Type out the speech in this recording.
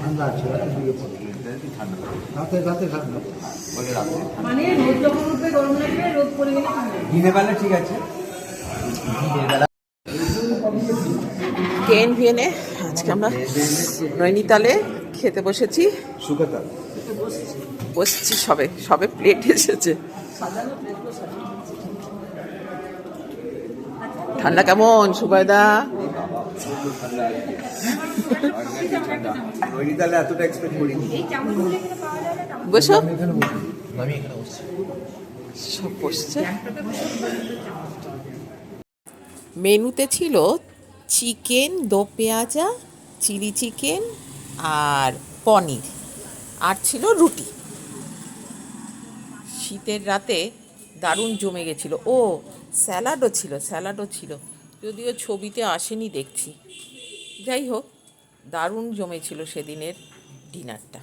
ঠান্ডা আছে, রাতে দিকে পড়ে। ঠান্ডা রাতে রাতে ঠান্ডা। বলে রাতে মানে রোদ যখন উঠবে গরম লাগবে, রোদ পড়ে গেলে ঠান্ডা লাগবে। দিনের বেলা ঠিক আছে, দিনের বেলা KNVN-এ আজকে আমরা নৈনিতালে খেতে বসেছি। শুকাতা বসছি, সবে সবে প্লেট এসেছে। ঠান্ডা কেমন সুবাইদা? ঠান্ডা নৈনিতালে এতটা এক্সপেক্ট করিনি। বসো, আমি এখানে বসছি। সব বসছে। মেনুতে ছিল চিকেন দো পেঁয়াজা, চিলি চিকেন আর পনির, আর ছিল রুটি। শীতের রাতে দারুণ জমে গেছিল। ও স্যালাডও ছিল, যদিও ছবিতে আসেনি দেখছি। যাই হোক, দারুণ জমেছিল সেদিনের ডিনারটা।